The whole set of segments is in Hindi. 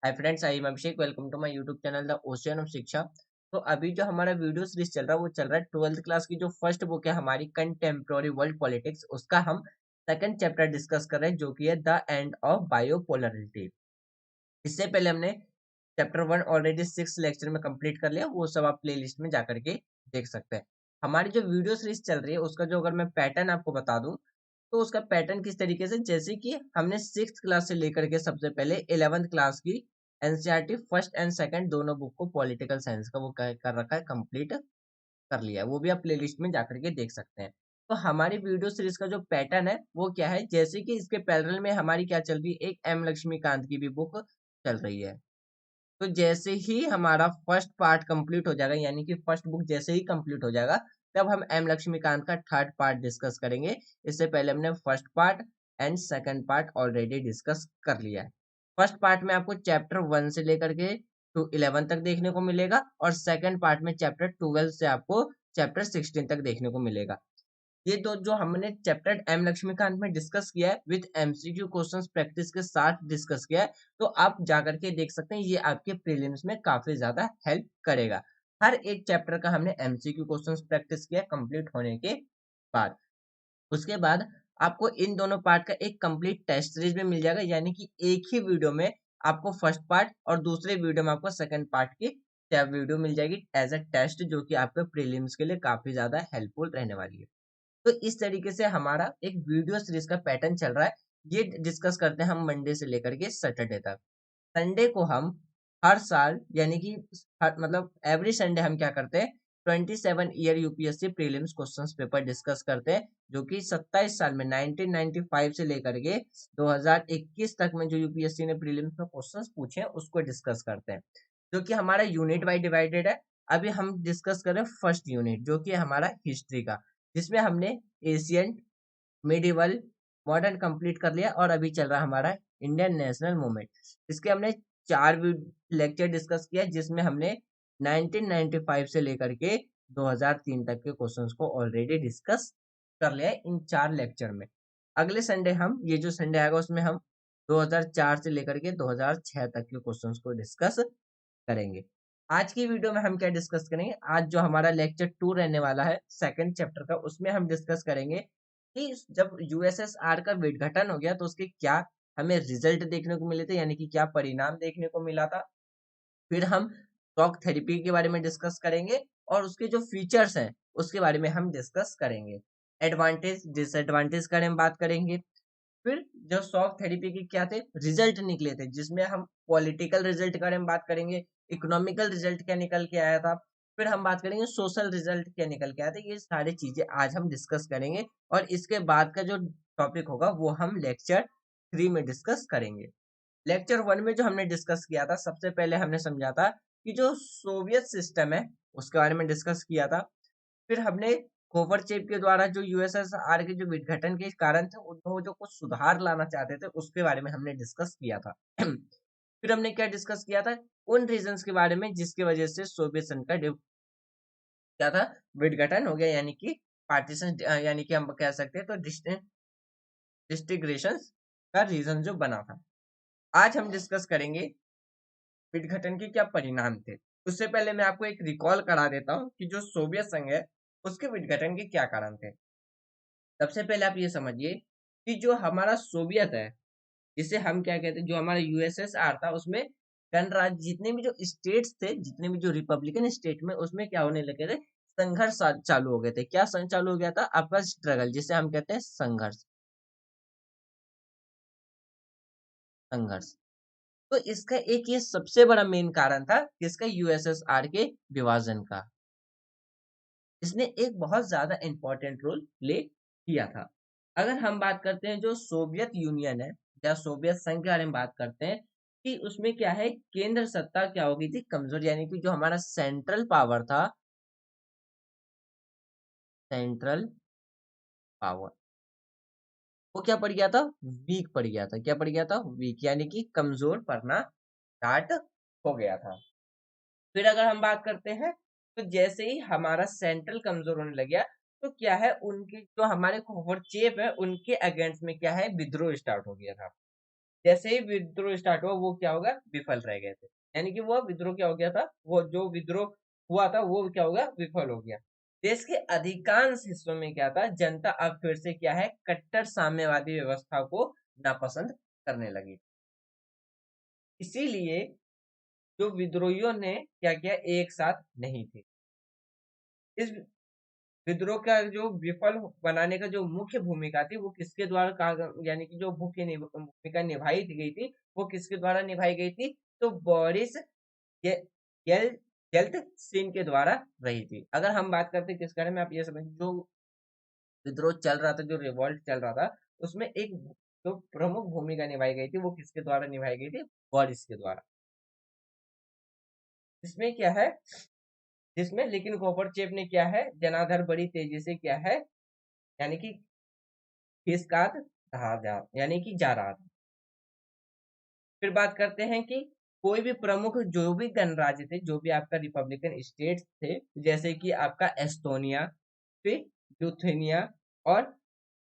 Hi friends, I am Abhishek. Welcome to my YouTube channel the ocean of Shiksha. तो अभी जो हमारा वीडियो सीरीज चल रहा है वो चल रहा है 12th क्लास की जो फर्स्ट बुक है हमारी कंटेम्प्रोरी वर्ल्ड पॉलिटिक्स, उसका हम सेकंड चैप्टर डिस्कस कर रहे हैं जो कि है द एंड ऑफ बायोपोलरिटी। इससे पहले हमने चैप्टर 1 ऑलरेडी 6 लेक्चर में कंप्लीट कर लिया, वो सब आप प्ले लिस्ट में जाकर के देख सकते हैं। हमारी जो वीडियो सीरीज चल रही है उसका जो अगर मैं पैटर्न आपको बता दूं तो उसका पैटर्न किस तरीके से, जैसे कि हमने 6th क्लास से लेकर के सबसे पहले 11th क्लास की एनसीईआरटी फर्स्ट एंड सेकंड दोनों बुक को पॉलिटिकल साइंस का वो कर रखा है, कंप्लीट कर लिया है। वो भी आप प्लेलिस्ट में जाकर के देख सकते हैं। तो हमारी वीडियो सीरीज का जो पैटर्न है वो क्या है, जैसे कि इसके पैरेलल में हमारी क्या चल रही है, एक एम लक्ष्मीकांत की भी बुक चल रही है। तो जैसे ही हमारा फर्स्ट पार्ट कंप्लीट हो जाएगा, यानी कि फर्स्ट बुक जैसे ही कंप्लीट हो जाएगा, तब हम एम लक्ष्मीकांत का थर्ड पार्ट डिस्कस करेंगे। इससे पहले हमने first part and second part already discuss कर लिया है। फर्स्ट पार्ट में आपको चैप्टर 1 से लेकर के टू 11 तक देखने को मिलेगा, और सेकंड पार्ट में चैप्टर 12 से आपको चैप्टर 16 तक देखने को मिलेगा। ये दो जो हमने चैप्टर एम लक्ष्मीकांत में डिस्कस किया है विद एमसीक्यू क्वेश्चंस प्रैक्टिस के साथ डिस्कस किया है, तो आप जाकर के देख सकते हैं, ये आपके प्रीलिम्स में काफी ज्यादा हेल्प करेगा। हर एक चैप्टर का हमने एमसीक्यू क्वेश्चंस प्रैक्टिस किया कंप्लीट होने के बाद। उसके बाद आपको इन दोनों पार्ट का एक कंप्लीट टेस्ट सीरीज में मिल जाएगा, यानी कि एक ही वीडियो में आपको फर्स्ट पार्ट और दूसरे वीडियो में आपको सेकंड पार्ट की वीडियो मिल जाएगी एज अ टेस्ट, जो कि आपके प्रीलिम्स के लिए काफी ज्यादा हेल्पफुल रहने वाली है। तो इस तरीके से हमारा एक वीडियो सीरीज का पैटर्न चल रहा है। ये डिस्कस करते हैं हम मंडे से लेकर के सैटरडे तक। संडे को हम हर साल, यानी कि मतलब एवरी संडे हम क्या करते हैं, 27 year UPSC prelims questions paper discuss करते हैं, जो कि 27 साल में 1995 से लेकर के 2021 तक में जो यूपीएससी ने प्रीलिम्स में क्वेश्चंस पूछे हैं उसको डिस्कस करते हैं, जो कि हमारा यूनिट वाइज डिवाइडेड है। अभी हम डिस्कस करें फर्स्ट यूनिट जो कि हमारा हिस्ट्री का, जिसमें हमने एशियंट, मिडिवल, मॉडर्न कंप्लीट कर लिया, और अभी चल रहा हमारा इंडियन नेशनल मूवमेंट। इसके हमने 4 लेक्चर डिस्कस किया, जिसमें हमने 1995 से लेकर के 2003 तक के क्वेश्चंस को ऑलरेडी डिस्कस कर लिया है इन 4 लेक्चर में। अगले संडे हम, ये जो संडे आएगा उसमें हम 2004 से लेकर के 2006 तक के क्वेश्चंस को डिस्कस करेंगे। आज की वीडियो में हम क्या डिस्कस करेंगे, आज जो हमारा लेक्चर 2 रहने वाला है सेकंड चैप्टर का, उसमें हम डिस्कस करेंगे कि जब यूएसएसआर का विघटन हो गया तो उसके क्या हमें रिजल्ट देखने को मिले थे, यानी कि क्या परिणाम देखने को मिला था। फिर हम टॉक थेरेपी के बारे में डिस्कस करेंगे, और उसके जो फीचर्स हैं उसके बारे में हम डिस्कस करेंगे। एडवांटेज डिसएडवांटेज के बारे में बात करेंगे। फिर जो शॉक थेरेपी के क्या थे रिजल्ट निकले थे, जिसमें हम पॉलिटिकल रिजल्ट के बारे में बात करेंगे, इकोनॉमिकल रिजल्ट क्या निकल के आया था, फिर हम बात करेंगे सोशल रिजल्ट क्या निकल के आया था। ये सारी चीजें आज हम डिस्कस करेंगे, और इसके बाद का जो टॉपिक होगा वो हम लेक्चर 3 में डिस्कस करेंगे। लेक्चर 1 में जो हमने डिस्कस किया था, सबसे पहले हमने समझा था कि जो सोवियत सिस्टम है उसके बारे में डिस्कस किया था। फिर हमने कोवरचेव के द्वारा जो यूएसएसआर के जो विघटन के कारण थे उनको जो कुछ सुधार लाना चाहते थे उसके बारे में हमने डिस्कस किया था। फिर हमने क्या डिस्कस किया था, उन रीजंस के बारे में जिसकी वजह से सोवियत संघ का क्या था, विघटन हो गया, यानी कि पार्टीशन, यानी कि हम कह सकते हैं तो डिस्टिग्रेशन का रीजन जो बना था। आज हम डिस्कस करेंगे विघटन के क्या परिणाम थे। उससे पहले मैं आपको एक रिकॉल करा देता हूँ कि जो सोवियत संघ है उसके विघटन के क्या कारण थे। सबसे पहले आप ये समझिए कि जो हमारा सोवियत है, जिसे हम क्या कहते हैं, जो हमारा यूएसएसआर था, उसमें गणराज्य जितने भी जो स्टेट्स थे, जितने भी जो रिपब्लिकन स्टेट में, उसमें क्या होने लगे थे, संघर्ष चालू हो गए थे। क्या चालू हो गया था, आपका स्ट्रगल, जिसे हम कहते हैं संघर्ष। संघर्ष, तो इसका एक ये सबसे बड़ा मेन कारण था किसका, यूएसएसआर के विभाजन का। इसने एक बहुत ज्यादा इंपॉर्टेंट रोल प्ले किया था। अगर हम बात करते हैं जो सोवियत यूनियन है या सोवियत संघ के बारे में बात करते हैं, कि उसमें क्या है, केंद्र सत्ता क्या हो गई थी, कमजोर, यानी कि जो हमारा सेंट्रल पावर था, सेंट्रल पावर, वो क्या पड़ गया था, वीक पड़ गया था। क्या पड़ गया था, वीक, यानी कि कमजोर पड़ना स्टार्ट हो गया था। फिर अगर हम बात करते हैं, तो जैसे ही हमारा सेंट्रल कमजोर होने लग गया, तो क्या है, उनके जो हमारे कोवरचेव है उनके अगेंस्ट में क्या है, विद्रोह स्टार्ट हो गया था। जैसे ही विद्रोह स्टार्ट हुआ वो क्या होगा, विफल रह गए थे। यानी कि वो विद्रोह क्या हो गया था, वो जो विद्रोह हुआ था वो क्या होगा, विफल हो गया। देश के अधिकांश हिस्सों में क्या था, जनता अब फिर से क्या है, कट्टर साम्यवादी व्यवस्था को नापसंद करने लगी। इसीलिए जो विद्रोहियों ने क्या किया, एक साथ नहीं थे। इस विद्रोह का जो विफल बनाने का जो मुख्य भूमिका थी वो किसके द्वारा यानी कि जो मुख्य भूमिका निभाई गई थी वो किसके द्वारा निभाई गई थी, तो बोरिस ये येल येल्टसिन के द्वारा रही थी। अगर हम बात करते हैं किस बारे में, आप ये समझ, जो विद्रोह चल रहा था, जो रिवॉल्ट चल रहा था, उसमें एक जो प्रमुख भूमिका निभाई गई थी वो किसके द्वारा निभाई गई थी, बोरिस के द्वारा। इसमें क्या है, जिसमें लेकिन गोपरचेप ने क्या है, जनाधार बड़ी तेजी से क्या है, यानी कि खिसकात रहा जा यानी कि जा रहा था। फिर बात करते हैं कि कोई भी प्रमुख जो भी गणराज्य थे, जो भी आपका रिपब्लिकन स्टेट थे, जैसे कि आपका एस्टोनिया, फिर ल्यूथेनिया और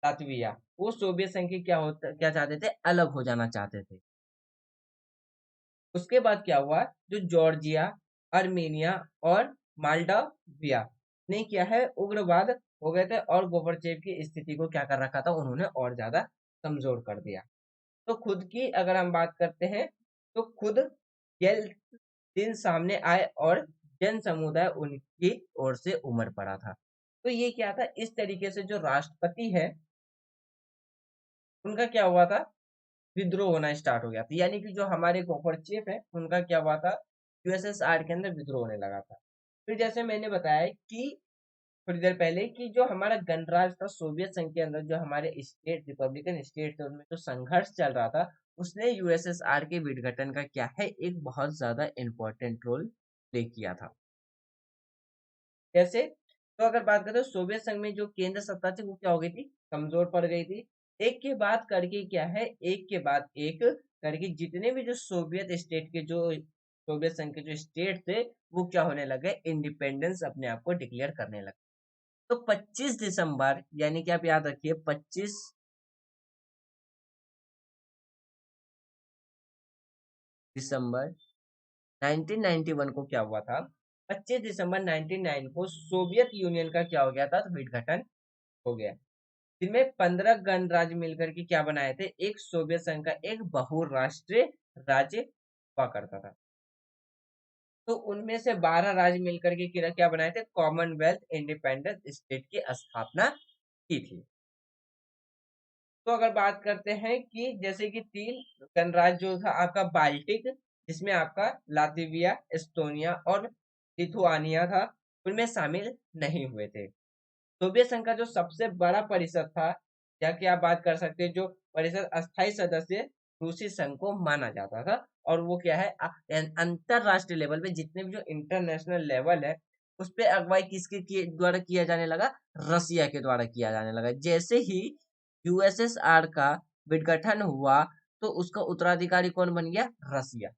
लातविया, वो सोवियत संघ के क्या चाहते थे, अलग हो जाना चाहते थे। उसके बाद क्या हुआ, जो जॉर्जिया, अर्मेनिया और माल्डाविया ने क्या है, उग्रवाद हो गए थे और गोबरचेव की स्थिति को क्या कर रखा था, उन्होंने और ज्यादा कमजोर कर दिया। तो खुद की अगर हम बात करते हैं तो खुद येल्त्सिन सामने आए और जन समुदाय उनकी ओर से उमड़ पड़ा था। तो ये क्या था, इस तरीके से जो राष्ट्रपति है उनका क्या हुआ था, विद्रोह होना स्टार्ट हो गया था। यानी कि जो हमारे गोपरचेप है उनका क्या हुआ था, यूएसएसआर के अंदर विद्रोह होने लगा था। फिर जैसे मैंने बताया कि थोड़ी देर पहले कि जो हमारा गणराज्य था सोवियत संघ के अंदर, जो हमारे स्टेट रिपब्लिकन स्टेट थे उनमें जो संघर्ष चल रहा था, उसने यूएसएसआर के विघटन का क्या है, एक बहुत ज्यादा इंपॉर्टेंट रोल प्ले किया था। कैसे, तो अगर बात करें तो सोवियत संघ में जो केंद्र सत्ता थी वो क्या हो गई थी, कमजोर पड़ गई थी। एक के बाद करके क्या है, एक के बाद एक करके जितने भी जो सोवियत स्टेट के जो सोवियत संघ के जो स्टेट थे वो क्या होने लगे, इंडिपेंडेंस अपने आप को डिक्लेयर करने लगे। तो 25 दिसंबर, यानी कि आप याद रखिए 25 दिसंबर 1991 को क्या हुआ था, 25 दिसंबर 1999 को सोवियत यूनियन का क्या हो गया था, तो विघटन हो गया। जिनमें 15 गणराज्य मिलकर के क्या बनाए थे, एक सोवियत संघ का एक बहुराष्ट्रीय राज्य हुआ करता था। तो उनमें से 12 राज्य मिलकर के क्या बनाए थे, कॉमनवेल्थ इंडिपेंडेंट स्टेट की स्थापना की थी। तो अगर बात करते हैं कि जैसे कि 3 गणराज्य जो था आपका बाल्टिक, जिसमें आपका लातविया, एस्टोनिया और लिथुआनिया था, उनमें शामिल नहीं हुए थे। सोवियत संघ का जो सबसे बड़ा परिषद था, या कि आप बात कर सकते हैं जो परिषद अस्थायी सदस्य रूसी संघ को माना जाता था, और वो क्या है, अंतरराष्ट्रीय लेवल पे जितने भी जो इंटरनेशनल लेवल है उस पे अगुवाई द्वारा किया जाने लगा, रसिया के द्वारा किया जाने लगा। जैसे ही यूएसएसआर का विघटन हुआ तो उसका उत्तराधिकारी कौन बन गया, रसिया।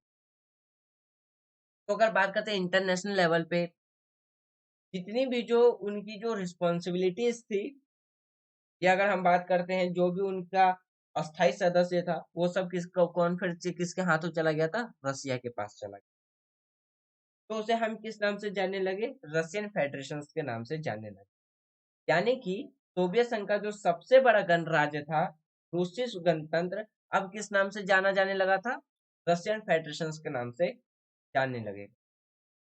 तो अगर बात करते हैं इंटरनेशनल लेवल पे जितनी भी जो उनकी जो रिस्पॉन्सिबिलिटीज थी, या अगर हम बात करते हैं जो भी उनका अस्थायी सदस्य था, वो सब कौन फिर से किसके हाथों चला गया था, रसिया के पास चला गया। तो उसे हम किस नाम से जानने लगे, रशियन फेडरेशन के नाम से जानने लगे। यानी कि सोवियत संघ का जो सबसे बड़ा गणराज्य था, रूसी गणतंत्र, अब किस नाम से जाना जाने लगा था, रशियन फेडरेशन के नाम से जानने लगे।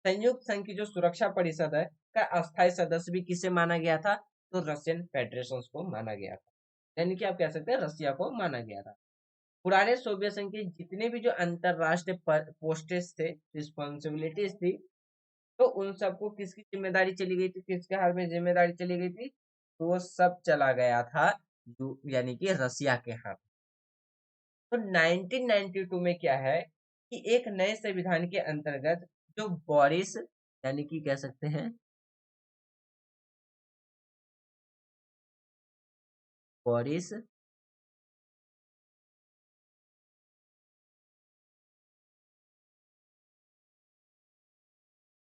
संयुक्त संघ की जो सुरक्षा परिषद है का अस्थायी सदस्य भी किसे माना गया था, तो रशियन फेडरेशन को माना गया था। यानी कि आप कह सकते हैं रसिया को माना गया था। पुराने सोवियत संघ के जितने भी जो अंतरराष्ट्रीय पोस्टेस थे, रिस्पॉन्सिबिलिटीज थी, तो उन सबको किसकी जिम्मेदारी चली गई थी, किसके हाथ में जिम्मेदारी चली गई थी, तो वो सब चला गया था यानी कि रसिया के हाथ। तो 1992 में क्या है कि एक नए संविधान के अंतर्गत जो बोरिस, यानी कि कह सकते हैं बोरिस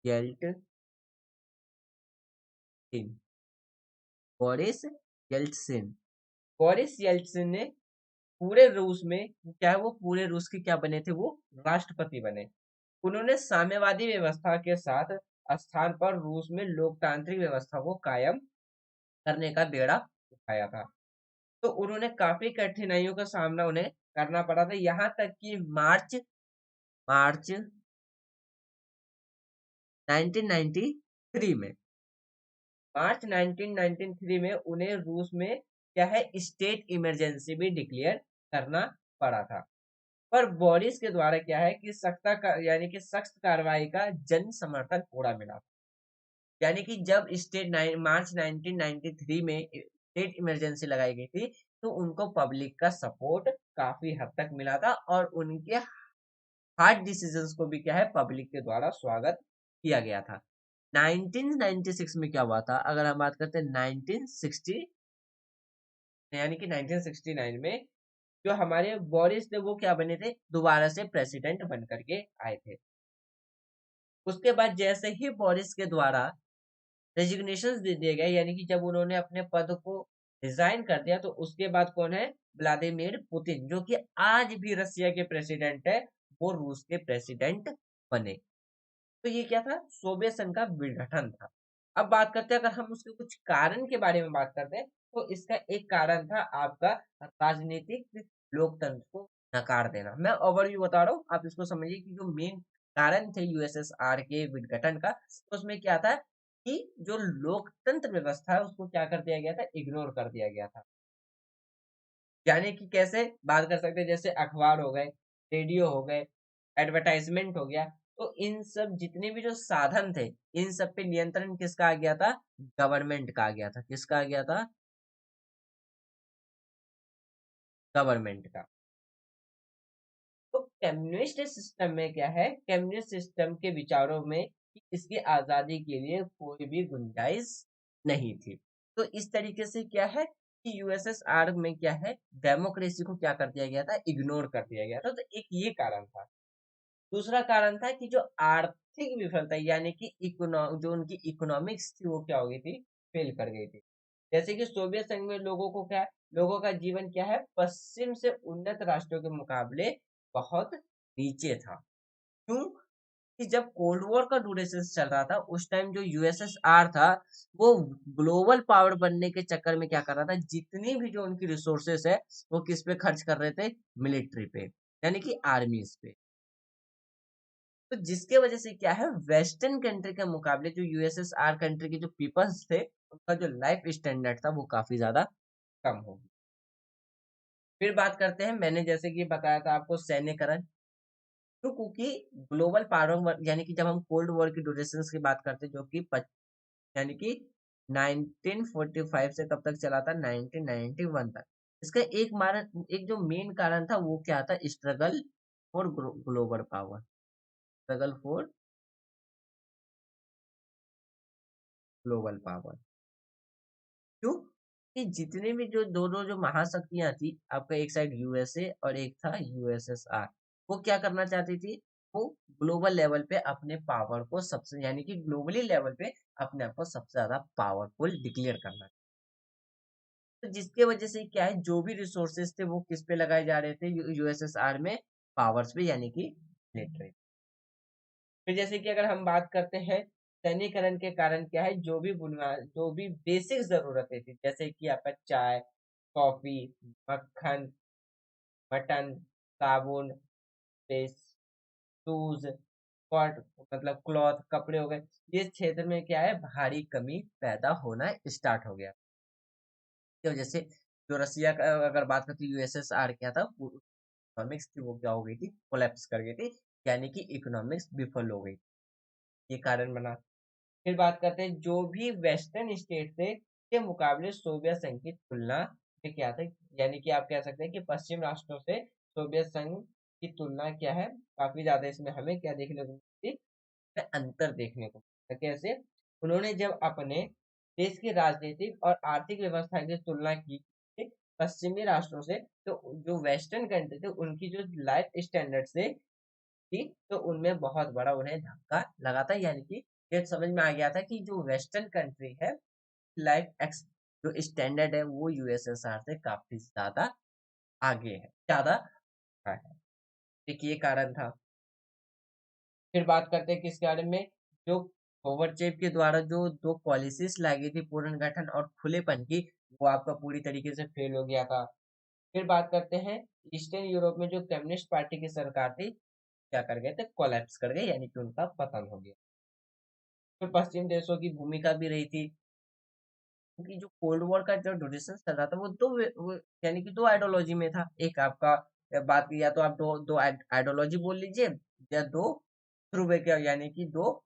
येल्टसिन, बोरिस येल्टसिन, बोरिस येल्टसिन ने पूरे रूस में क्या है, वो पूरे रूस के क्या बने थे, वो राष्ट्रपति बने। उन्होंने साम्यवादी व्यवस्था के साथ स्थान पर रूस में लोकतांत्रिक व्यवस्था को कायम करने का बेड़ा उठाया था। तो उन्होंने काफी कठिनाइयों का सामना उन्हें करना पड़ा था, यहाँ तक कि मार्च मार्च 1993 में मार्च 1993 में उन्हें रूस में क्या है, स्टेट इमरजेंसी भी डिक्लेयर करना पड़ा था। पर बोरिस के द्वारा क्या है कि यानी कि सख्त कार्रवाई का जन समर्थन पूरा मिला। यानी कि जब मार्च 1993 में स्टेट इमरजेंसी लगाई गई थी, तो उनको पब्लिक का सपोर्ट काफी हद तक मिला था, और उनके हार्ड डिसीजंस को भी क्या है, पब्लिक के द्वारा स्वागत किया गया था। 1996 में क्या हुआ था, अगर हम बात करते हैं 1960 यानी कि 1969 में, जो हमारे बोरिस थे वो क्या बने थे, दोबारा से प्रेसिडेंट बन करके आए थे। उसके बाद जैसे ही बोरिस के द्वारा रेजिग्नेशन दे दिए गए, यानी कि जब उन्होंने अपने पद को रिजाइन कर दिया, तो उसके बाद कौन है, व्लादिमीर पुतिन, जो कि आज भी रसिया के प्रेसिडेंट है, वो रूस के प्रेसिडेंट बने। तो ये क्या था, सोवियत संघ का विघटन था। अब बात करते हैं, अगर हम उसके कुछ कारण के बारे में बात करते हैं, तो इसका एक कारण था आपका राजनीतिक लोकतंत्र को नकार देना। मैं ओवरव्यू बता रहा हूँ, आप इसको समझिए कि जो मेन कारण थे यूएसएसआर के विघटन का, तो उसमें क्या था कि जो लोकतंत्र व्यवस्था है उसको क्या कर दिया गया था, इग्नोर कर दिया गया था। यानी कि कैसे बात कर सकते हैं, जैसे अखबार हो गए, रेडियो हो गए, एडवर्टाइजमेंट हो गया, तो इन सब जितने भी जो साधन थे, इन सब पे नियंत्रण किसका आ गया था, गवर्नमेंट का आ गया था। किसका आ गया था, गवर्नमेंट का। तो कम्युनिस्ट सिस्टम में क्या है, कम्युनिस्ट सिस्टम के विचारों में कि इसकी आजादी के लिए कोई भी गुंजाइश नहीं थी। तो इस तरीके से क्या है कि यूएसएसआर में क्या है, डेमोक्रेसी को क्या कर दिया गया था, इग्नोर कर दिया गया था। तो एक ये कारण था। दूसरा कारण था कि जो आर्थिक विफलता, यानी कि जो उनकी इकोनॉमिक्स थी वो क्या हो गई थी, फेल कर गई थी। जैसे कि सोवियत संघ में लोगों को क्या, लोगों का जीवन क्या है, पश्चिम से उन्नत राष्ट्रों के मुकाबले बहुत नीचे था। क्यों, कि जब कोल्ड वॉर का ड्यूरेशन चल रहा था, उस टाइम जो यूएसएसआर था, वो ग्लोबल पावर बनने के चक्कर में क्या कर रहा था, जितनी भी जो उनकी रिसोर्सेस है, वो किस पे खर्च कर रहे थे, मिलिट्री पे, यानी कि आर्मीज पे। तो जिसके वजह से क्या है, वेस्टर्न कंट्री के मुकाबले जो यूएसएसआर कंट्री के जो पीपल्स थे, उनका जो लाइफ स्टैंडर्ड था वो काफी ज्यादा कम हो गया। फिर बात करते हैं, मैंने जैसे कि बताया था आपको, सैन्यकरण। तो क्योंकि ग्लोबल पावर, यानी कि जब हम कोल्ड वॉर की ड्यूरेशन की बात करते हैं, जो कि यानी कि 1945 से कब तक चला था, 1991 तक। इसका एक जो मेन कारण था वो क्या था, struggle for global power, struggle for global power. क्यों, कि जितने भी जो दोनों जो महाशक्तियां थी, आपका एक साइड यूएसए और एक था यूएसएसआर, वो क्या करना चाहती थी, वो ग्लोबल लेवल पे अपने पावर को सबसे, यानी कि ग्लोबली लेवल पे अपने आप को सबसे ज्यादा पावरफुल डिक्लेयर करना। तो जिसके वजह से क्या है, जो भी रिसोर्सेस थे वो किस पे लगाए जा रहे थे, यूएसएसआर में, पावर्स पे, यानी कि मिलिट्री। फिर जैसे कि अगर हम बात करते हैं सैन्यकरण के कारण क्या है, जो भी बेसिक जरूरतें थी, जैसे कि आपका चाय, कॉफी, मक्खन, मटन, साबुन, पेस्ट, शूज, कॉट, मतलब क्लॉथ, कपड़े हो गए, ये क्षेत्र में क्या है, भारी कमी पैदा होना स्टार्ट हो गया। की वजह से जो रसिया का, अगर बात करते यूएसएसआर क्या था, इकोनॉमिक्स थी वो क्या हो गई थी, कोलैप्स कर गई थी, यानी कि इकोनॉमिक्स विफल हो गई। ये कारण बना। फिर बात करते हैं, जो भी वेस्टर्न स्टेट थे के मुकाबले सोवियत संघ की तुलना में क्या था, यानी कि आप कह सकते हैं कि पश्चिम राष्ट्रों से सोवियत संघ की तुलना क्या है, काफी ज्यादा इसमें हमें क्या देखने को मिलती, अंतर देखने को मिलता। कैसे, उन्होंने जब अपने देश की राजनीतिक और आर्थिक व्यवस्था की तुलना की पश्चिमी राष्ट्रों से, तो जो वेस्टर्न कंट्री थे उनकी जो लाइफ स्टैंडर्ड थे थी, तो उनमें बहुत बड़ा उन्हें धक्का लगा था। यानी कि ये समझ में आ गया था कि जो वेस्टर्न कंट्री है, लाइफ एक्स जो स्टैंडर्ड है वो यूएसएसआर से काफी ज्यादा आगे है, ज्यादा है। एक ये कारण था। फिर बात करते हैं किसके बारे में, जो गोवर्चेव के द्वारा जो दो पॉलिसीज लाई थी पुनर्गठन और खुलेपन की, वो आपका पूरी तरीके से फेल हो गया था। फिर बात करते हैं ईस्टर्न यूरोप में जो कम्युनिस्ट पार्टी की सरकार थी, क्या कर गए थे, कोलैप्स कर गए, यानी कि उनका पतन हो गया। फिर पश्चिम देशों की भूमिका भी रही थी, क्योंकि जो कोल्ड वॉर का जो ड्यूरेशन चल रहा था वो यानी कि दो आइडियोलॉजी में था। एक आपका बात की, या तो आप दो दो आइडियोलॉजी बोल लीजिए, या दो ध्रुव के, यानी कि दो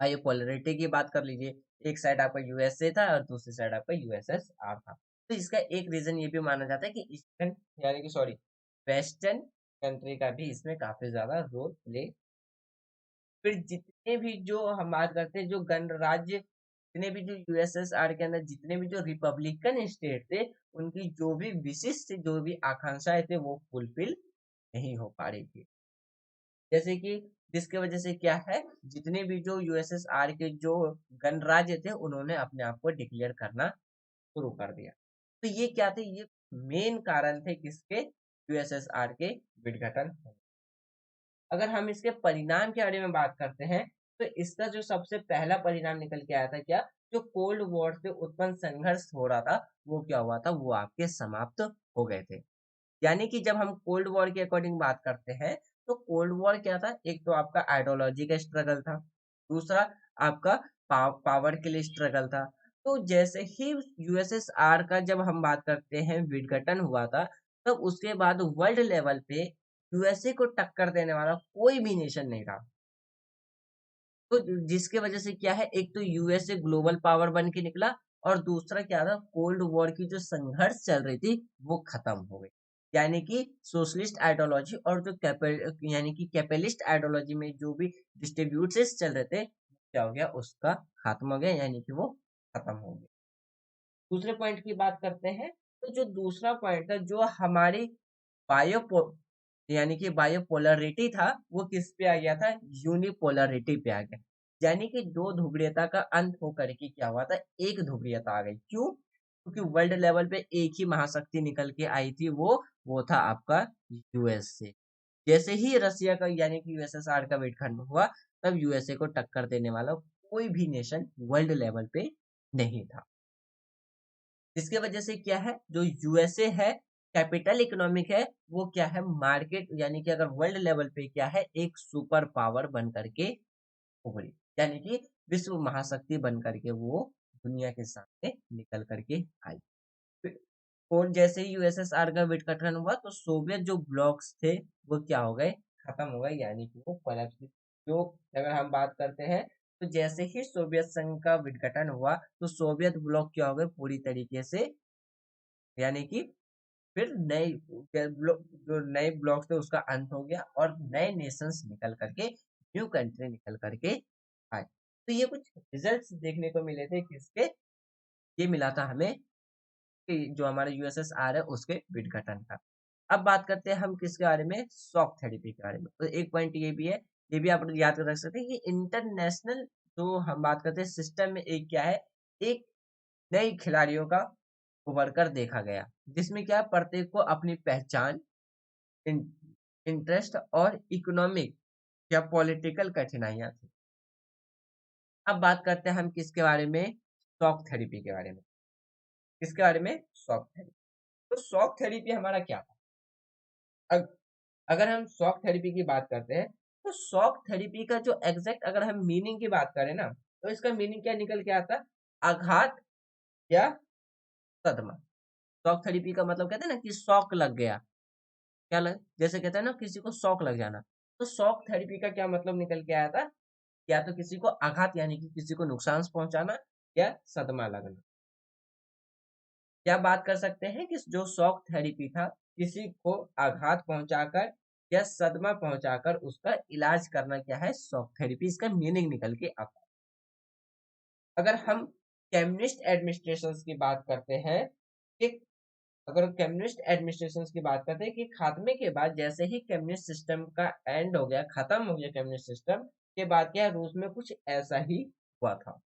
ये पोलरिटी की बात कर लीजिए। एक साइड आपका यूएसए था और दूसरी साइड आपका यूएसएसआर था। तो इसका एक रीजन ये भी माना जाता है कि ईस्टर्न, यानी कि सॉरी, वेस्टर्न कंट्री का भी इसमें काफी ज्यादा रोल प्ले। फिर जितने भी जो हम बात करते हैं जो गणराज्य, जितने भी जो यूएसएसआर के अंदर जितने भी जो रिपब्लिकन स्टेट थे, उनकी जो भी विशिष्ट जो भी आकांक्षाएं थे वो फुलफिल नहीं हो पा रही थी। जैसे कि जिसके वजह से क्या है, जितने भी जो यूएसएसआर के जो गणराज्य थे उन्होंने अपने आप को डिक्लेयर करना शुरू कर दिया। तो ये क्या थे, ये मेन कारण थे किसके, यूएसएसआर के विघटन। अगर हम इसके परिणाम के बारे में बात करते हैं, तो इसका जो सबसे पहला परिणाम निकल के आया था क्या, जो कोल्ड वॉर से उत्पन्न संघर्ष हो रहा था वो क्या हुआ था, वो आपके समाप्त हो गए थे। यानी कि जब हम कोल्ड वॉर के अकॉर्डिंग बात करते हैं, तो कोल्ड वॉर क्या था, एक तो आपका आइडियोलॉजी का स्ट्रगल था, दूसरा आपका पावर के लिए स्ट्रगल था। तो जैसे ही यूएसएसआर का जब हम बात करते हैं विघटन हुआ था, तब उसके बाद वर्ल्ड लेवल पे यूएसए को टक्कर देने वाला कोई भी नेशन नहीं था। तो जिसके वजह से क्या है, एक तो यूएसए ग्लोबल पावर बन के निकला, और दूसरा क्या था, कोल्ड वॉर की जो संघर्ष चल रही थी वो खत्म हो गई। यानी कि सोशलिस्ट आइडियोलॉजी और जो यानी कि कैपिटलिस्ट आइडियोलॉजी में जो भी डिस्ट्रीब्यूट्स चल रहे थे, क्या हो गया, उसका खात्मा हो गया, यानी कि वो खत्म हो गया। दूसरे पॉइंट की बात करते हैं, तो जो दूसरा पॉइंट था, जो हमारी बायो यानी कि बायोपोलरिटी था, वो किस पे आ गया था, यूनिपोलरिटी पे आ गया। यानी कि दो ध्रुवीयता का अंत होकर के क्या हुआ था, एक ध्रुवीयता आ गई। क्यों, क्योंकि वर्ल्ड लेवल पे एक ही महाशक्ति निकल के आई थी, वो था आपका यूएसए। जैसे ही रसिया का यानी कि यूएसएसआर का विघटन हुआ, तब यूएसए को टक्कर देने वाला कोई भी नेशन वर्ल्ड लेवल पे नहीं था। जिसके वजह से क्या है, जो यूएसए है, कैपिटल इकोनॉमिक है, वो क्या है, मार्केट, यानी कि अगर वर्ल्ड लेवल पे क्या है, एक सुपर पावर बन करके उभरी, यानी कि विश्व महाशक्ति बन करके वो दुनिया के सामने निकल करके आई। फिर- और जैसे ही यूएसएसआर का विघटन हुआ, तो सोवियत जो ब्लॉक्स थे वो क्या हो गए, खत्म हो गए, यानी कि वो कोलैप्स। जो अगर हम बात करते हैं, तो जैसे ही सोवियत संघ का विघटन हुआ, तो सोवियत ब्लॉक क्या हो गए पूरी तरीके से, यानी कि फिर नए जो नए ब्लॉक थे उसका अंत हो गया, और नए नेशंस निकल करके, न्यू कंट्री निकल करके आए। तो ये कुछ रिजल्ट्स देखने को मिले थे किसके, ये मिला था हमें कि जो हमारा यूएसएसआर है उसके विघटन का। अब बात करते हैं हम किसके बारे में, शॉक थेरेपी के बारे में। तो एक पॉइंट ये भी है, ये भी आप याद कर रख सकते हैं कि इंटरनेशनल जो हम बात करते हैं सिस्टम में एक क्या है, एक नई खिलाड़ियों का उभर कर देखा गया, जिसमें क्या प्रत्येक को अपनी पहचान, इंटरेस्ट और इकोनॉमिक या पॉलिटिकल कठिनाइयां थी। अब बात करते हैं हम किसके बारे में, शॉक थेरेपी के बारे में। किसके बारे में, शॉक थेरेपी। तो शॉक थेरेपी हमारा क्या था, अग, अगर हम शॉक थेरेपी की बात करते हैं, तो शॉक थेरेपी का जो एग्जैक्ट अगर हम मीनिंग की बात करें ना, तो इसका मीनिंग क्या निकल के आता है, आघात या सदमा। शॉक थेरेपी का मतलब कहते हैं ना कि शॉक लग गया, क्या लग, जैसे कहते हैं ना किसी को शॉक लग जाना। तो शॉक थेरेपी का क्या मतलब निकल के आया था, या तो किसी को आघात यानी कि किसी को नुकसान पहुंचाना, या सदमा लगना। क्या बात कर सकते हैं कि जो शॉक थेरेपी था, किसी को आघात पहुंचाकर या सदमा पहुंचाकर उसका इलाज करना क्या है, शॉक थेरेपी, इसका मीनिंग निकल के आता है। अगर हम कम्युनिस्ट एडमिनिस्ट्रेशन की बात करते हैं कि, अगर कम्युनिस्ट एडमिनिस्ट्रेशन की बात करते हैं कि खात्मे के बाद जैसे ही कम्युनिस्ट सिस्टम का एंड हो गया, खत्म हो गया कम्युनिस्ट सिस्टम के बाद, क्या रूस में कुछ ऐसा ही हुआ था।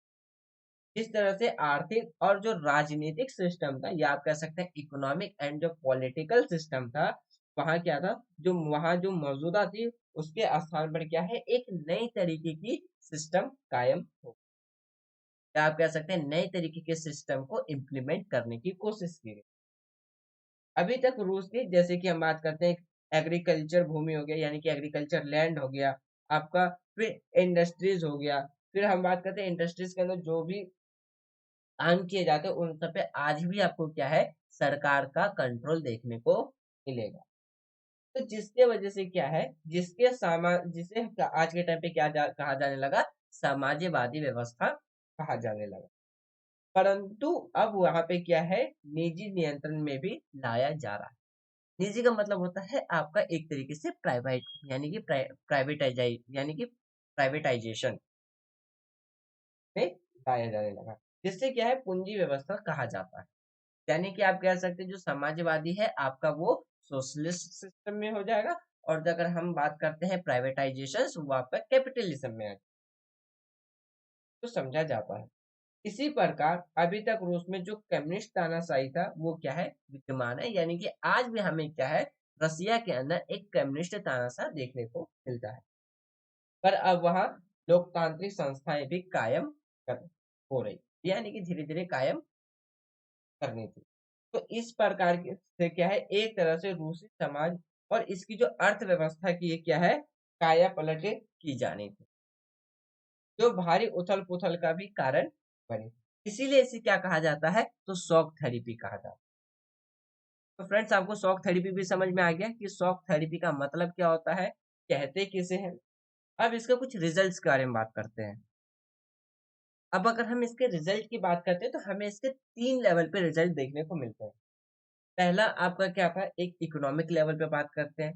इस तरह से आर्थिक और जो राजनीतिक सिस्टम था, या आप कह सकते हैं इकोनॉमिक एंड जो पॉलिटिकल सिस्टम था, वहां क्या था, जो वहां जो मौजूदा थी उसके स्थान पर क्या है, एक नई तरीके की सिस्टम कायम हो, या आप कह सकते हैं नए तरीके के सिस्टम को इम्प्लीमेंट करने की कोशिश की गई। अभी तक रूस की, जैसे कि हम बात करते हैं, एग्रीकल्चर भूमि हो गया, यानी कि एग्रीकल्चर लैंड हो गया आपका, फिर इंडस्ट्रीज हो गया, फिर हम बात करते हैं इंडस्ट्रीज के अंदर जो भी काम किए जाते हैं उन सब पे आज भी आपको क्या है, सरकार का कंट्रोल देखने को मिलेगा। तो जिसके वजह से क्या है, जिसे आज के टाइम पे कहा जाने लगा, साम्यवादी व्यवस्था कहा जाने लगा। परंतु अब वहां पे क्या है, निजी नियंत्रण में भी लाया जा रहा है। निजी का मतलब होता है आपका एक तरीके से प्राइवेट, यानी कि प्राइवेटाइजेशन में लाया जाने लगा, जिससे क्या है, पूंजी व्यवस्था कहा जाता है। यानी कि आप कह सकते हैं जो समाजवादी है आपका, वो सोशलिस्ट सिस्टम में हो जाएगा, और अगर हम बात करते हैं प्राइवेटाइजेशन, वो आपका कैपिटलिज्म में है, तो समझा जाता है। इसी प्रकार अभी तक रूस में जो कम्युनिस्ट तानाशाही था वो क्या है, विद्यमान है, यानी कि आज भी हमें क्या है, रसिया के अंदर एक कम्युनिस्ट तानाशाह देखने को मिलता है। पर अब वहाँ लोकतांत्रिक संस्थाएं भी कायम कर हो रही, यानी कि धीरे धीरे कायम करनी थी। तो इस प्रकार से क्या है, एक तरह से रूसी समाज और इसकी जो अर्थव्यवस्था की ये क्या है, काया पलट की जानी थी, जो भारी उथल पुथल का भी कारण बने। इसीलिए इसे क्या कहा जाता है, तो शॉक थेरेपी कहा जाता है। तो फ्रेंड्स, आपको शॉक थेरेपी भी समझ में आ गया कि शॉक थेरेपी का मतलब क्या होता है, कहते किसे हैं। अब इसके कुछ रिजल्ट्स के बारे में बात करते हैं। अब अगर हम इसके रिजल्ट की बात करते हैं तो हमें इसके 3 लेवल पे रिजल्ट देखने को मिलते हैं। पहला आपका क्या था, एक इकोनॉमिक लेवल पे बात करते हैं,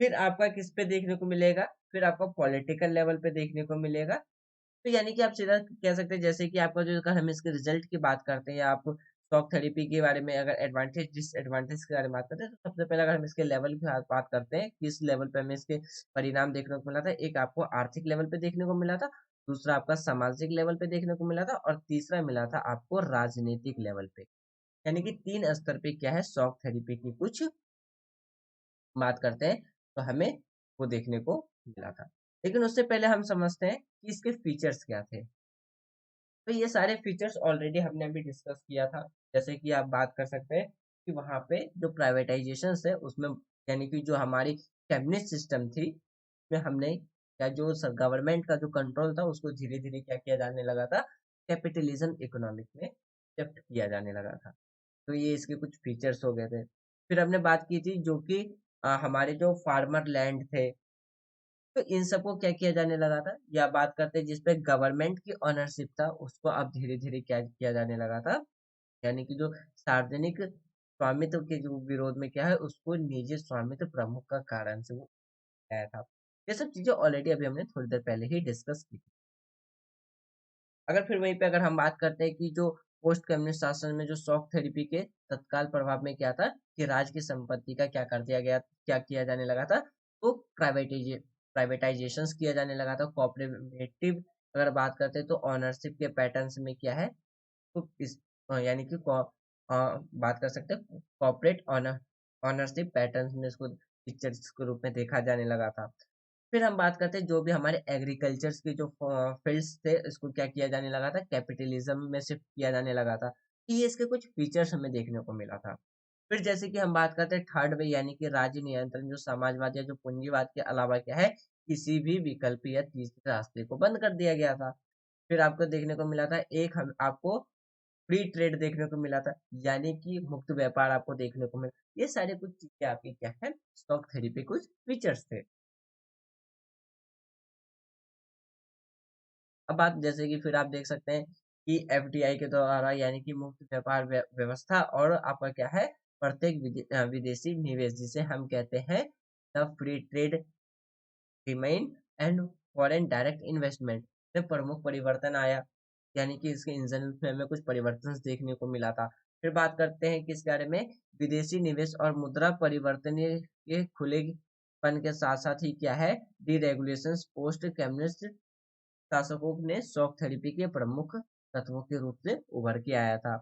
फिर आपका किस पे देखने को मिलेगा, फिर आपका पॉलिटिकल लेवल पे देखने को मिलेगा। तो यानी कि आप सीधा कह सकते हैं, जैसे कि आपका जो, अगर हम इसके रिजल्ट की बात करते हैं, या आप शॉक थेरेपी के बारे में अगर एडवांटेज डिसएडवांटेज के बारे में बात करते हैं, तो सबसे पहले अगर हम इसके लेवल की बात करते हैं, किस लेवल पे हमें इसके परिणाम देखने को मिला था, एक आपको आर्थिक लेवल पे देखने को मिला था, दूसरा आपका सामाजिक लेवल पे देखने को मिला था, और तीसरा मिला था आपको राजनीतिक लेवल पे। यानी कि 3 स्तर पे क्या है, शॉक थेरेपी की कुछ बात करते हैं, तो हमें वो देखने को मिला था। लेकिन उससे पहले हम समझते हैं कि इसके फीचर्स क्या थे। तो ये सारे फीचर्स ऑलरेडी हमने अभी डिस्कस किया था। जैसे कि आप बात कर सकते हैं कि वहाँ पे जो प्राइवेटाइजेशन है उसमें, यानी कि जो हमारी कैबिनेट सिस्टम थी, में हमने या जो गवर्नमेंट का जो कंट्रोल था उसको धीरे धीरे क्या किया जाने लगा था, कैपिटलिज्म इकोनॉमिक में शिफ्ट किया जाने लगा था। तो ये इसके कुछ फीचर्स हो गए थे। फिर हमने बात की थी जो कि हमारे जो फार्मर लैंड थे, तो इन सबको क्या किया जाने लगा था, या बात करते हैं जिसपे गवर्नमेंट की ऑनरशिप था उसको अब धीरे धीरे क्या किया जाने लगा था, यानी कि जो सार्वजनिक स्वामित्व के जो विरोध में क्या है, उसको निजी स्वामित्व प्रमुख का कारण से वो आया था। ये सब चीजें ऑलरेडी अभी हमने थोड़ी देर पहले ही डिस्कस की थी। अगर फिर वहीं पे अगर हम बात करते हैं कि जो पोस्ट कम्युनिस्ट शासन में जो शॉक थेरेपी के तत्काल प्रभाव में क्या था, कि राज्य की संपत्ति का क्या कर दिया गया, क्या किया जाने लगा था, तो प्राइवेटाइजेशन किया जाने लगा था, कोऑपरेटिव अगर बात करते हैं तो ऑनरशिप के पैटर्न्स में क्या है, तो इस यानी कि बात कर सकते हैं कॉर्पोरेट ऑनरशिप पैटर्न्स में इसको पिक्चर्स के रूप में देखा जाने लगा था। फिर हम बात करते हैं जो भी हमारे एग्रीकल्चर के जो फील्ड्स थे, इसको क्या किया जाने लगा था, कैपिटलिज्म में शिफ्ट किया जाने लगा था। कि ये इसके कुछ फीचर्स हमें देखने को मिला था। फिर जैसे कि हम बात करते हैं थर्ड वे, यानी कि राज्य नियंत्रण, जो समाजवाद या जो पूंजीवाद के अलावा क्या है, किसी भी विकल्प या तीसरे रास्ते को बंद कर दिया गया था। फिर आपको देखने को मिला था, एक हम आपको फ्री ट्रेड देखने को मिला था, यानी कि मुक्त व्यापार आपको देखने को मिला। ये सारे कुछ चीजें आपकी क्या है, स्टॉक थेरेपी कुछ फीचर्स थे। अब बात जैसे कि फिर आप देख सकते हैं कि एफडीआई के द्वारा, यानी कि मुक्त व्यापार व्यवस्था, और आपका क्या है, प्रत्येक विदेशी निवेश, जिसे हम कहते हैं the free trade remain and foreign direct investment में प्रमुख परिवर्तन आया, यानी कि इसके इंजन में हमें कुछ परिवर्तन देखने को मिला था। फिर बात करते हैं किस बारे में, विदेशी निवेश और मुद्रा परिवर्तन के खुलेपन के साथ साथ ही क्या है, डीरेगुलेशन पोस्ट कम्युनिस्ट शासकों ने शॉक थेरेपी के प्रमुख तत्वों के रूप से उभर के आया था।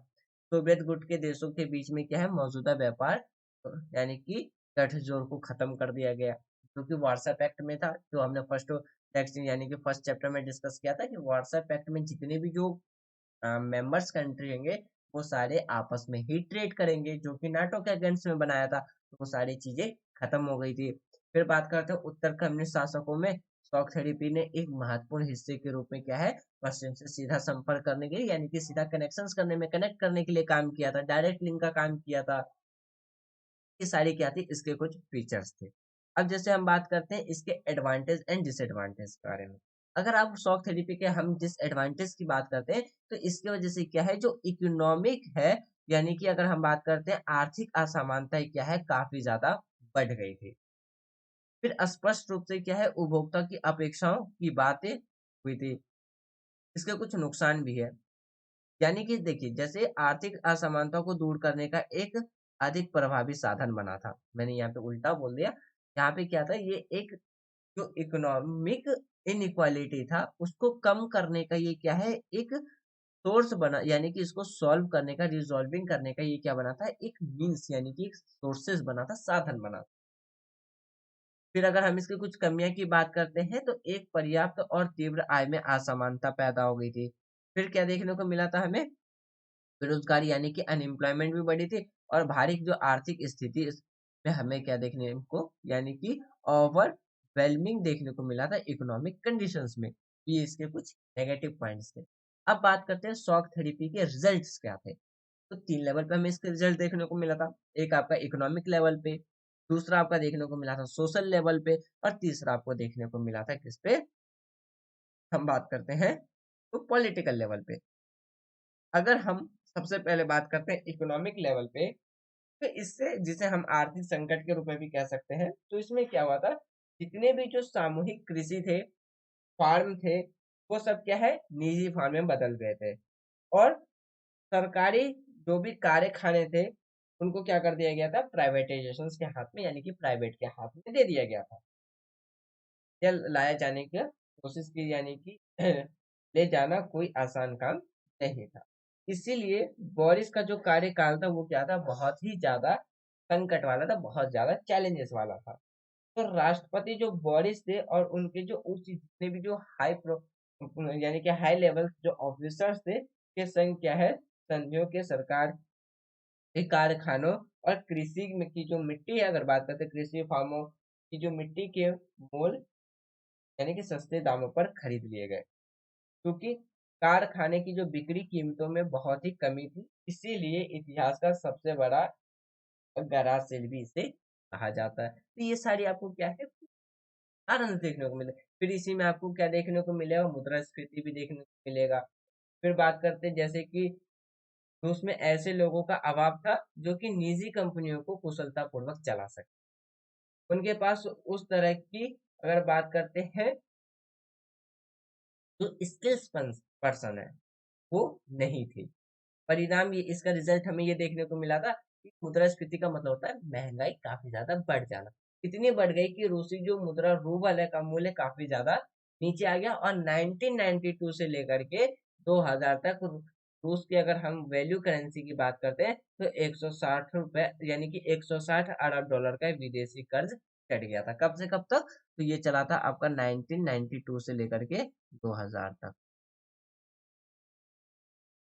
सोवियत गुट के देशों के बीच में क्या है, मौजूदा व्यापार यानी कि गठजोड़ को खत्म कर दिया गया, जो कि वार्सा पैक्ट में था, जो हमने फर्स्ट टेक्स्ट यानी कि फर्स्ट चैप्टर में डिस्कस किया था कि वार्सा पैक्ट में जितने भी जो मेंबर्स कंट्री होंगे वो सारे आपस में ही ट्रेड करेंगे, जो कि नाटो के अगेंस्ट में बनाया था, तो वो सारी चीजें खत्म हो गई थी। फिर बात करते हैं उत्तर कम्युनिस्ट शासकों में शॉक थेरेपी ने एक महत्वपूर्ण हिस्से के रूप में क्या है, पश्चिम से सीधा संपर्क करने के लिए यानी कि सीधा कनेक्शंस करने में, कनेक्ट करने के लिए काम किया था, डायरेक्ट लिंक का काम किया था। ये सारी क्या थी, इसके कुछ फीचर्स थे। अब जैसे हम बात करते हैं इसके एडवांटेज एंड डिसएडवांटेज के बारे में। अगर आप शॉक थेरेपी के हम डिसएडवांटेज की बात करते हैं तो इसकी वजह से क्या है, जो इकोनॉमिक है यानी कि अगर हम बात करते हैं आर्थिक असमानता क्या है, काफी ज्यादा बढ़ गई थी। फिर स्पष्ट रूप से क्या है, उपभोक्ता की अपेक्षाओं की बातें हुई थी। इसके कुछ नुकसान भी है, यानी कि देखिए जैसे आर्थिक असमानता को दूर करने का एक अधिक प्रभावी साधन बना था, मैंने यहाँ पे उल्टा बोल दिया। यहाँ पे क्या था, ये एक जो इकोनॉमिक इनइक्वालिटी था उसको कम करने का ये क्या है, एक सोर्स बना, यानी कि इसको सॉल्व करने का, रिजॉल्विंग करने का ये क्या बना था, एक मीन्स यानी कि एक सोर्सेस बना था, साधन बना था। फिर अगर हम इसकी कुछ कमियां की बात करते हैं तो एक पर्याप्त और तीव्र आय में असमानता पैदा हो गई थी। फिर क्या देखने को मिला था हमें, बेरोजगारी यानी कि अनएम्प्लॉयमेंट भी बढ़ी थी, और भारी जो आर्थिक स्थिति में हमें क्या देखने को यानी कि ओवरवेलमिंग देखने को मिला था इकोनॉमिक कंडीशंस में। ये इसके कुछ नेगेटिव पॉइंट्स थे। अब बात करते हैं शॉक थेरेपी के रिजल्ट्स क्या थे। तो 3 लेवल पे हमें इसके रिजल्ट देखने को मिला था। एक आपका इकोनॉमिक लेवल पे, दूसरा आपका देखने को मिला था सोशल लेवल पे, और तीसरा आपको देखने को मिला था किस पे, हम बात करते हैं तो पॉलिटिकल लेवल पे। अगर हम सबसे पहले बात करते हैं इकोनॉमिक लेवल पे, तो इससे जिसे हम आर्थिक संकट के रूप में भी कह सकते हैं, तो इसमें क्या हुआ था, जितने भी जो सामूहिक कृषि थे, फार्म थे, वो सब क्या है, निजी फार्म में बदल गए थे, और सरकारी जो भी कारखाने थे उनको क्या कर दिया गया था, प्राइवेटाइजेशन के हाथ में यानी कि प्राइवेट के हाथ में दे दिया गया था, या लाया जाने की कोशिश की, यानी कि ले जाना कोई आसान काम नहीं था। इसीलिए बोरिस का जो कार्यकाल था वो क्या था, बहुत ही ज्यादा संकट वाला था, बहुत ज्यादा चैलेंजेस वाला था। तो राष्ट्रपति जो बोरिस थे और उनके जो उच्च जितने भी जो यानी कि हाई लेवल जो ऑफिसर्स थे के संग क्या है, संधियों के सरकार के कारखानों और कृषि में की जो मिट्टी है, अगर बात करते हैं कृषि फार्मों की जो मिट्टी के मोल यानी कि सस्ते दामों पर खरीद लिए गए, क्योंकि कारखाने की जो बिक्री कीमतों में बहुत ही कमी थी, इसीलिए इतिहास का सबसे बड़ा गराज सेल भी इसे कहा जाता है। तो ये सारी आपको क्या है, कारण देखने को मिले। फिर इसी में आपको क्या देखने को मिलेगा, मुद्रास्फीति भी देखने को मिलेगा। फिर बात करते हैं जैसे कि रूस में ऐसे लोगों का अभाव था जो कि निजी कंपनियों को कुशलतापूर्वक चला सके, उनके पास उस तरह की, अगर बात करते हैं जो स्किल्स पर्सन है वो नहीं थी। परिणाम ये इसका रिजल्ट हमें ये देखने को मिला था कि मुद्रास्फीति का मतलब होता है महंगाई काफी ज्यादा बढ़ जाना। इतनी बढ़ गई कि रूसी जो मुद्रा रूबल है का मूल्य काफी ज्यादा नीचे आ गया, और 1992 से लेकर के 2000 तक रूस की अगर हम वैल्यू करेंसी की बात करते हैं तो 160 रुपए यानी कि 160 अरब डॉलर का विदेशी कर्ज चढ़ गया था। कब से कब तक, तो ये चला था आपका 1992 से लेकर के 2000 तक।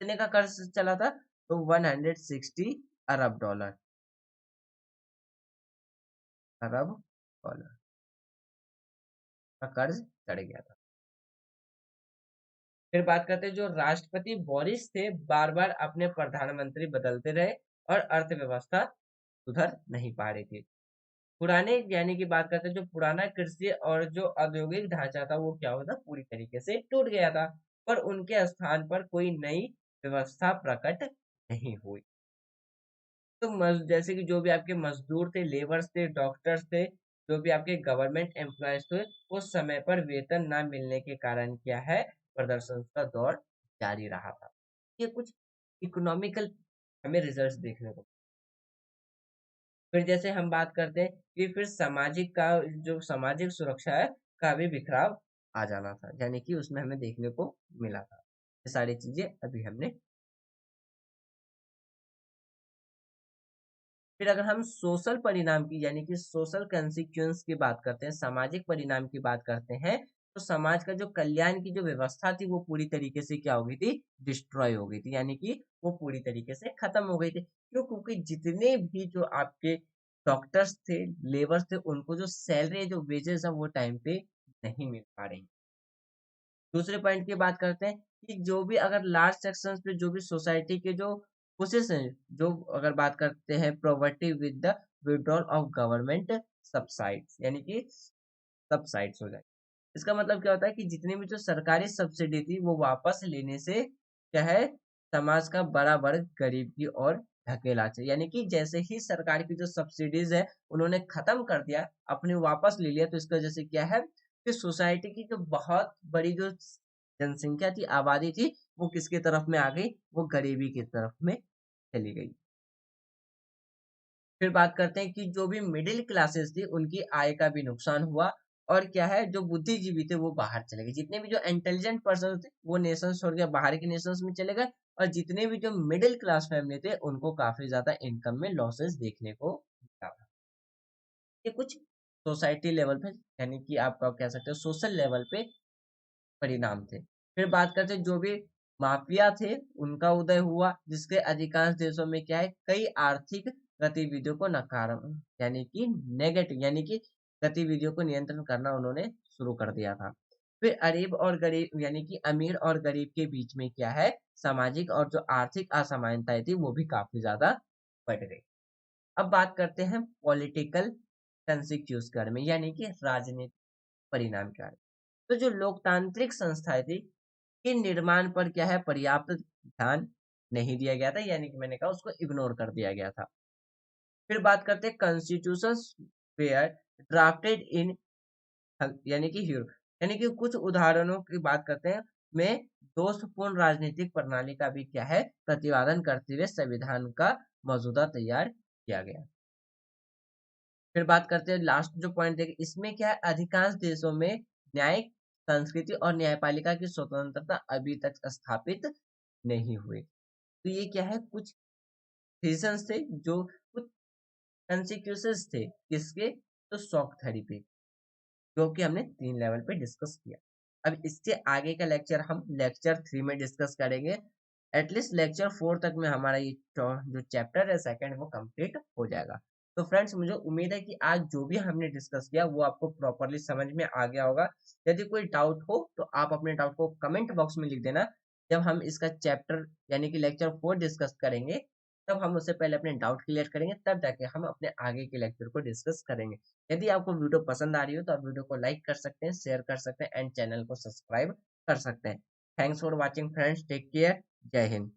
कितने का कर्ज चला था, तो 160 अरब डॉलर का कर्ज चढ़ गया था। फिर बात करते हैं जो राष्ट्रपति बोरिस थे, बार बार अपने प्रधानमंत्री बदलते रहे और अर्थव्यवस्था सुधर नहीं पा रही थी। पुराने यानी कि बात करते हैं जो पुराना कृषि और जो औद्योगिक ढांचा था वो क्या होता, पूरी तरीके से टूट गया था, पर उनके स्थान पर कोई नई व्यवस्था प्रकट नहीं हुई। तो जैसे कि जो भी आपके मजदूर थे, लेबर्स थे, डॉक्टर्स थे, जो भी आपके गवर्नमेंट एम्प्लॉयज थे, वो समय पर वेतन ना मिलने के कारण क्या है, प्रदर्शन का दौर जारी रहा था। ये कुछ इकोनॉमिकल हमें रिजल्ट्स देखने को। फिर जैसे हम बात करते हैं कि फिर सामाजिक का जो सामाजिक सुरक्षा है का भी बिखराव आ जाना था, यानी कि उसमें हमें देखने को मिला था। ये सारी चीजें अभी हमने। फिर अगर हम सोशल परिणाम की यानी कि सोशल कंसिक्वेंस की बात करते हैं, सामाजिक परिणाम की बात करते हैं, तो समाज का जो कल्याण की जो व्यवस्था थी वो पूरी तरीके से क्या हो गई थी, डिस्ट्रॉय हो गई थी, यानी कि वो पूरी तरीके से खत्म हो गई थी। क्यों? क्योंकि जितने भी जो आपके डॉक्टर्स थे, लेबर्स थे, उनको जो सैलरी जो वेजेस है वो टाइम पे नहीं मिल पा रही। दूसरे पॉइंट की बात करते हैं कि जो भी अगर लार्ज सेक्शंस पे जो भी सोसाइटी के जो कोशिश हैं, जो अगर बात करते हैं poverty with the withdrawal of government subsides, यानी कि सबसाइड्स हो जाए। इसका मतलब क्या होता है कि जितनी भी जो सरकारी सब्सिडी थी वो वापस लेने से क्या है, समाज का बड़ा वर्ग गरीब की ओर ढकेला चाहिए, यानी कि जैसे ही सरकार की जो सब्सिडीज है उन्होंने खत्म कर दिया, अपने वापस ले लिया, तो इसकी वजह से क्या है कि सोसाइटी की जो बहुत बड़ी जो जनसंख्या थी, आबादी थी, वो किसकी तरफ में आ गई, वो गरीबी की तरफ में चली गई। फिर बात करते हैं कि जो भी मिडिल क्लासेस थी उनकी आय का भी नुकसान हुआ, और क्या है, जो बुद्धिजीवी थे वो बाहर चले गए, जितने भी जो इंटेलिजेंट पर्सन थे वो नेशन छोड़ के बाहर के नेशंस में चले गए, और जितने भी जो मिडिल क्लास फैमिली थे उनको काफी ज्यादा इनकम में लॉसेस देखने को मिला था। ये कुछ सोसाइटी लेवल पे, यानी कि आपका कह सकते हो सोशल लेवल पे परिणाम थे। फिर बात करते हैं जो भी माफिया थे उनका उदय हुआ, जिसके अधिकांश देशों में क्या है, कई आर्थिक गतिविधियों को नकार यानी कि नेगेटिव यानी कि गतिविधियों को नियंत्रण करना उन्होंने शुरू कर दिया था। फिर गरीब और गरीब यानी कि अमीर और गरीब के बीच में क्या है, सामाजिक और जो आर्थिक असमानताएं थी वो भी काफी ज्यादा बढ़ गई। अब बात करते हैं पॉलिटिकल कंसिक्यूज के बारे में, यानी कि राजनीतिक परिणाम के बारे में। तो जो लोकतांत्रिक संस्थाएं थी, के निर्माण पर क्या है, पर्याप्त ध्यान नहीं दिया गया था, यानी कि मैंने कहा उसको इग्नोर कर दिया गया था। फिर बात करते हैं कॉन्स्टिट्यूशन वेयर ड्राफ्टेड इन, यानी कि ह्यूर, यानी कि कुछ उदाहरणों की बात करते हैं में दोषपूर्ण राजनीतिक प्रणाली का भी क्या है, प्रतिपादन करते हुए संविधान का मौजूदा तैयार किया गया। फिर बात करते हैं लास्ट जो पॉइंट देखे, इसमें क्या है, अधिकांश देशों में न्यायिक संस्कृति और न्यायपालिका की स्वतंत्रता अभी तक स्थापित नहीं हुई। तो ये क्या है, कुछ रीजंस थे, जो कुछ कंसिक्वेंसेस थे किसके, तो शॉक थेरेपी, जो कि हमने 3 लेवल पे डिस्कस किया। अब इससे आगे का लेक्चर हम लेक्चर 3 में डिस्कस करेंगे। एटलीस्ट लेक्चर 4 तक में हमारा ये जो चैप्टर है सेकंड वो कंप्लीट हो जाएगा। तो फ्रेंड्स मुझे उम्मीद है कि आज जो भी हमने डिस्कस किया वो आपको प्रॉपरली समझ में आ गया होगा। यदि कोई डाउट हो तो आप अपने डाउट को कमेंट बॉक्स में लिख देना। जब हम इसका चैप्टर यानी कि लेक्चर 4 डिस्कस करेंगे, तब हम उससे पहले अपने डाउट क्लियर करेंगे, तब जाके हम अपने आगे के लेक्चर को डिस्कस करेंगे। यदि आपको वीडियो पसंद आ रही हो तो आप वीडियो को लाइक कर सकते हैं, शेयर कर सकते हैं एंड चैनल को सब्सक्राइब कर सकते हैं। Thanks for watching friends, take care, जय हिंद।